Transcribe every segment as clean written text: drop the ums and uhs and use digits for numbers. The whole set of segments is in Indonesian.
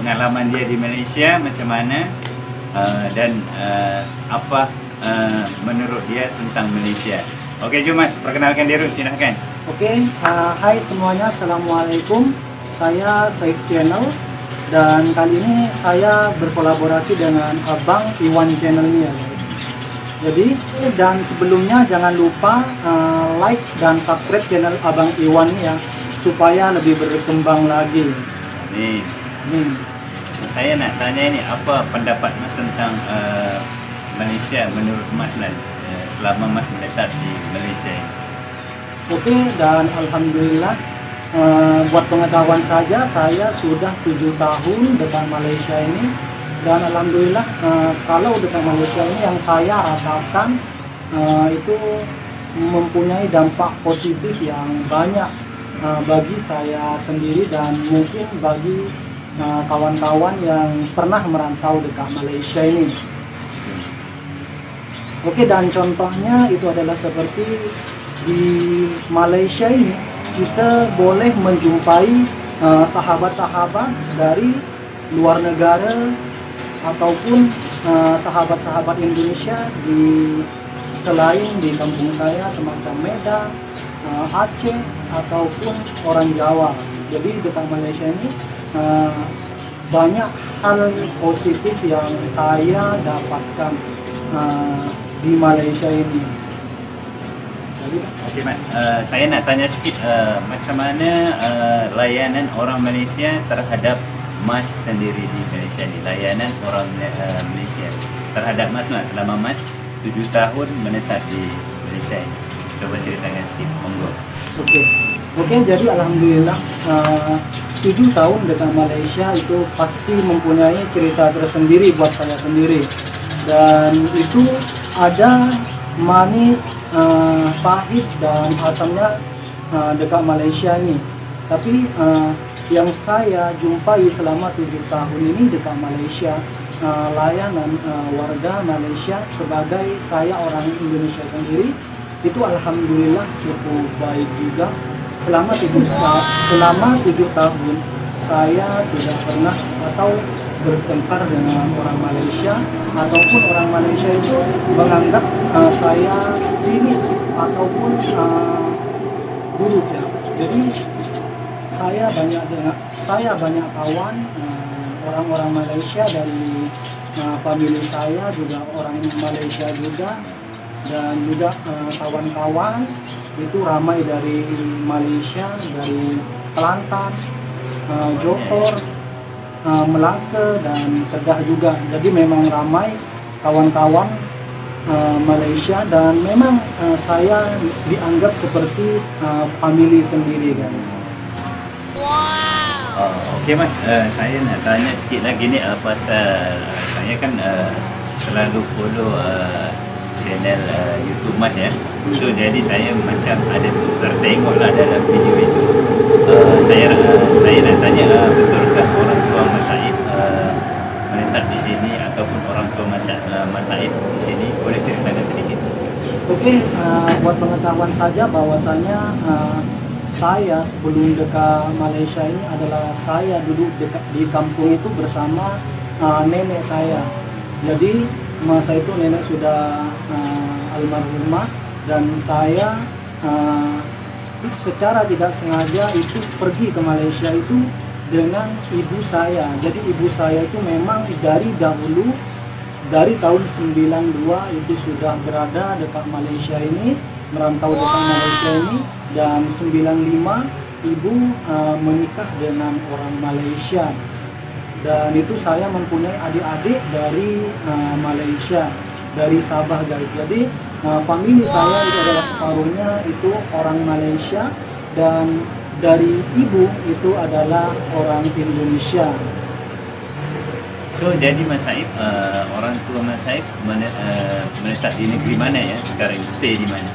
pengalaman dia di Malaysia macam mana, dan apa menurut dia tentang Malaysia. Okey, jom Mas, perkenalkan diri, silahkan. Oke, hai semuanya, Assalamualaikum. Saya Saif Channel dan kali ini saya berkolaborasi dengan Abang Iwan Channelnya. Jadi, dan sebelumnya jangan lupa like dan subscribe channel Abang Iwan ya, supaya lebih berkembang lagi. Ni, saya nak tanya ni, apa pendapat Mas tentang Malaysia menurut Mas lah, selama Mas menetap di Malaysia ini? Oke, dan Alhamdulillah buat pengetahuan saja, saya sudah 7 tahun dekat Malaysia ini. Dan Alhamdulillah kalau dekat Malaysia ini yang saya rasakan itu mempunyai dampak positif yang banyak bagi saya sendiri dan mungkin bagi kawan-kawan yang pernah merantau dekat Malaysia ini. Oke, dan contohnya itu adalah seperti di Malaysia ini kita boleh menjumpai sahabat-sahabat dari luar negara ataupun sahabat-sahabat Indonesia selain di kampung saya semacam Medan, Aceh ataupun orang Jawa. Jadi dekat Malaysia ini banyak hal positif yang saya dapatkan di Malaysia ini. Okey Mas, saya nak tanya sikit macam mana layanan orang Malaysia terhadap Mas sendiri di Malaysia ni. Layanan orang Malaysia terhadap Mas lah selama Mas 7 tahun menetap di Malaysia ini. Coba ceritakan sikit, monggo. Okey, jadi Alhamdulillah 7 tahun dekat Malaysia itu pasti mempunyai cerita tersendiri buat saya sendiri. Dan itu ada manis, pahit dan asamnya dekat Malaysia ini. Tapi yang saya jumpai selama 7 tahun ini dekat Malaysia, layanan warga Malaysia sebagai saya orang Indonesia sendiri itu Alhamdulillah cukup baik juga. Selama 7 tahun saya tidak pernah atau bertengkar dengan orang Malaysia ataupun orang Malaysia itu menganggap saya sinis ataupun buruk ya. Jadi saya banyak kawan orang-orang Malaysia dari famili saya juga orang Malaysia juga, dan juga kawan-kawan itu ramai dari Malaysia, dari Kelantan, Johor, Melaka dan Kedah juga. Jadi memang ramai kawan-kawan Malaysia dan memang saya dianggap seperti family sendiri guys. Okey Mas, saya nak tanya sikit lagi ni pasal saya kan selalu follow channel YouTube Mas ya. So jadi saya macam ada tertengok lah dalam video itu. Saya nak tanya, betulkah orang tua Mas Saif menetap di sini ataupun orang tua Mas Saif di sini? Boleh ceritakan sedikit? Oke, buat pengetahuan saja bahwasanya saya sebelum dekat Malaysia ini adalah saya duduk di kampung itu bersama nenek saya. Jadi masa itu nenek sudah almarhumah dan saya secara tidak sengaja itu pergi ke Malaysia itu dengan ibu saya. Jadi ibu saya itu memang dari dahulu, dari tahun 92 itu sudah berada dekat Malaysia ini, merantau dekat Malaysia ini, dan 95 ibu menikah dengan orang Malaysia. Dan itu saya mempunyai adik-adik dari Malaysia, dari Sabah guys. Jadi famili saya itu adalah separuhnya itu orang Malaysia dan dari ibu itu adalah orang Indonesia. So jadi Mas Saif, orang tua Mas Saif menetap di negeri mana ya sekarang? Stay di mana?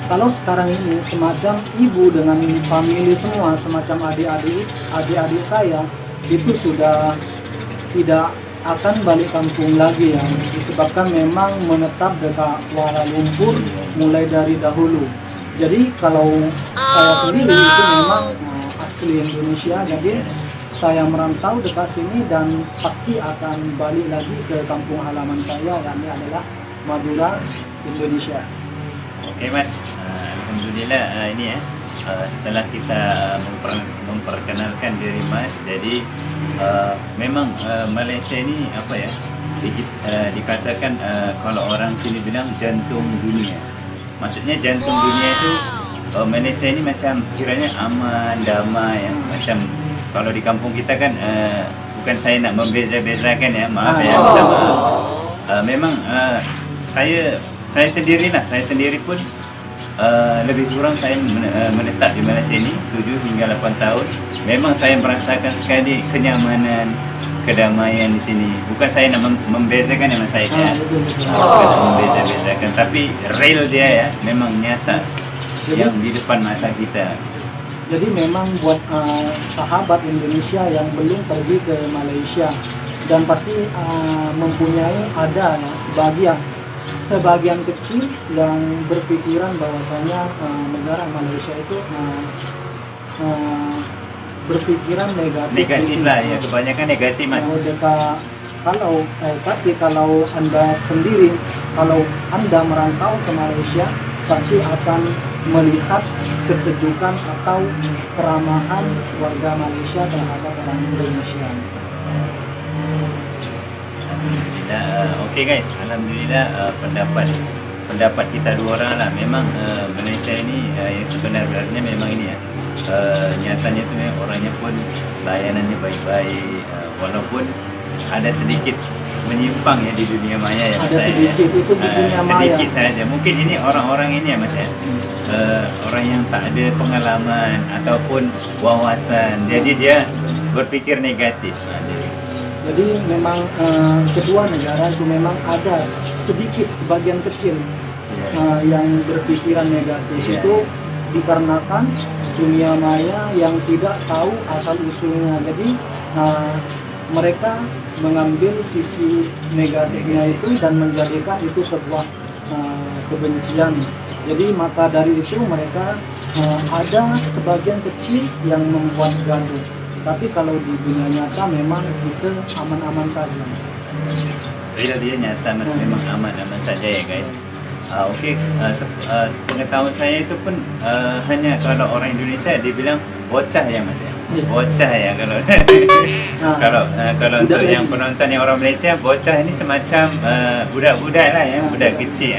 Kalau sekarang ini semacam ibu dengan famili semua, semacam adik-adik saya itu sudah tidak akan balik kampung lagi ya, disebabkan memang menetap dekat Kuala Lumpur mulai dari dahulu. Jadi kalau saya sendiri itu memang asli Indonesia, jadi saya merantau dekat sini dan pasti akan balik lagi ke kampung halaman saya, yakni adalah Madura, Indonesia. Oke Mas, alhamdulillah ini ya setelah kita memperkenalkan diri Mas, jadi memang Malaysia ini apa ya dikatakan kalau orang sini bilang jantung dunia. Maksudnya jantung dunia itu Malaysia ini macam kiranya aman, damai ya. Macam kalau di kampung kita kan bukan saya nak membeza-bezakan ya, maaf ya, minta maaf. Memang saya sendiri pun lebih kurang saya menetap di Malaysia ini 7 hingga 8 tahun. Memang saya merasakan sekali kenyamanan, kedamaian di sini. Bukan saya nak membezakan yang saya ya. Bukan membeza-bezakan, tapi real dia ya, memang nyata yang di depan mata kita. Jadi memang buat sahabat Indonesia yang belum pergi ke Malaysia dan pasti mempunyai ada ya, sebagian kecil yang berpikiran bahwasanya negara Malaysia itu berpikiran negatif lah ya, kebanyakan negatif Mas. Tapi kalau Anda sendiri, kalau Anda merantau ke Malaysia, pasti akan melihat kesejukan atau keramahan warga Malaysia terhadap orang Indonesia. Oke guys, alhamdulillah pendapat kita dua orang lah. Memang Malaysia ini yang sebenarnya memang ini ya, nyatanya itu memang orangnya pun layanannya baik-baik, walaupun ada sedikit menyimpang ya di dunia maya ya Mas. Ada sedikit itu di dunia maya. Sedikit saja. Mungkin ini orang-orang ini ya Mas ya. Orang yang tak ada pengalaman ataupun wawasan, jadi dia berpikir negatif. Jadi memang kedua negara itu memang ada sedikit sebagian kecil yang berpikiran negatif itu dikarenakan dunia maya yang tidak tahu asal usulnya. Jadi mereka mengambil sisi negatifnya itu dan menjadikan itu sebuah kebencian. Jadi maka dari itu mereka ada sebagian kecil yang membuat gaduh. Tapi kalau di dunia nyata memang kita aman-aman saja. Bila dia nyata Mas, memang aman-aman saja ya guys. Oke, sepengetahuan saya itu pun hanya kalau orang Indonesia dia bilang bocah ya Mas ya. Bocah ya kalau kalau untuk yang penonton yang orang Malaysia, bocah ini semacam budak-budak lah ya, budak kecil.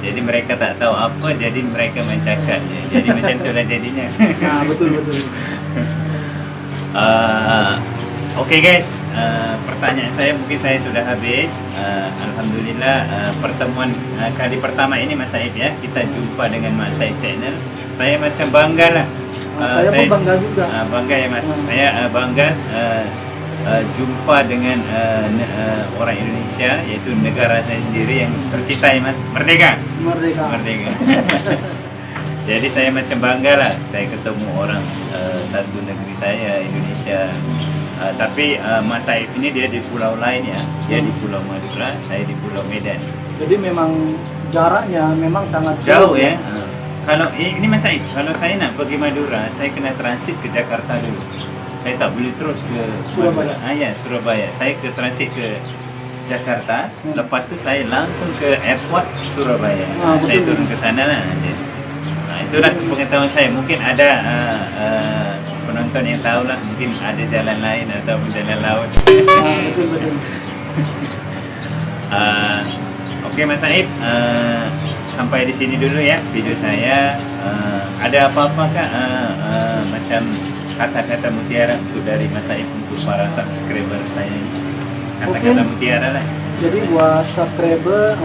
Jadi mereka tak tahu apa, jadi mereka mencakap. Jadi macam itulah jadinya. Betul. Oke guys, pertanyaan saya mungkin saya sudah habis. Alhamdulillah pertemuan kali pertama ini Mas Said ya, kita jumpa dengan Mas Said channel. Saya macam bangga lah. Saya pun bangga juga. Bangga ya Mas. Saya bangga jumpa dengan orang Indonesia, yaitu negara saya sendiri yang tercinta ya Mas. Merdeka. Jadi saya macam bangga lah, saya ketemu orang satu negeri saya, Indonesia. Tapi Mas Said ini dia di pulau lain ya, dia di Pulau Madura, saya di Pulau Medan. Jadi memang jaraknya memang sangat jauh ya. Kalau ini Mas Said, kalau saya nak pergi Madura, saya kena transit ke Jakarta dulu. Saya tak boleh terus ke Surabaya. Surabaya. Saya ke transit ke Jakarta, lepas tu saya langsung ke airport Surabaya. Saya turun ke sana lah. Itulah sepengetahuan saya. Mungkin ada penonton yang tahu lah, mungkin ada jalan lain atau jalan laut. Betul. Oke Mas Said, sampai di sini dulu ya video saya. Ada apa-apakah macam kata-kata mutiara untuk dari Mas Said untuk para subscriber saya ini? Kata-kata mutiara lah. Jadi buat subscriber,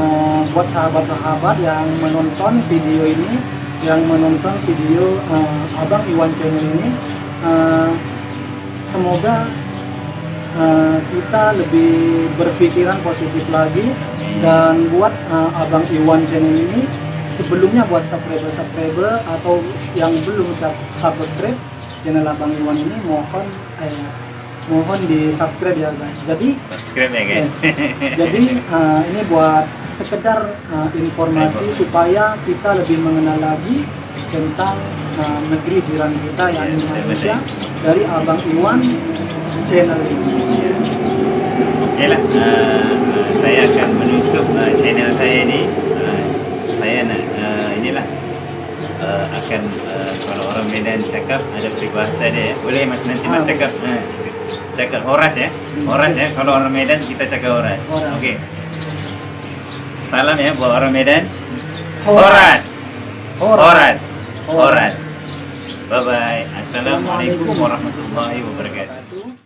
buat sahabat-sahabat yang menonton video ini, yang menonton video Abang Iwan channel ini, semoga kita lebih berpikiran positif lagi. Dan buat Abang Iwan channel ini, sebelumnya buat subscriber atau yang belum subscribe channel Abang Iwan ini, mohon di subscribe ya guys. Jadi subscribe ya guys. Jadi ini buat sekedar informasi supaya kita lebih mengenal lagi tentang negeri jiran kita yang Indonesia, dari Abang Iwan channel ini. Oke lah, saya akan menutup channel saya ini. Saya nak inilah akan kalau orang Medan cakap ada peribahasa dia, boleh mas nanti mas cakap cakap horas ya, horas ya. Kalau orang Medan kita cakap horas. Oke. Salam ya buat orang Medan. Horas. Horas. Horas. Bye bye. Assalamualaikum warahmatullahi wabarakatuh.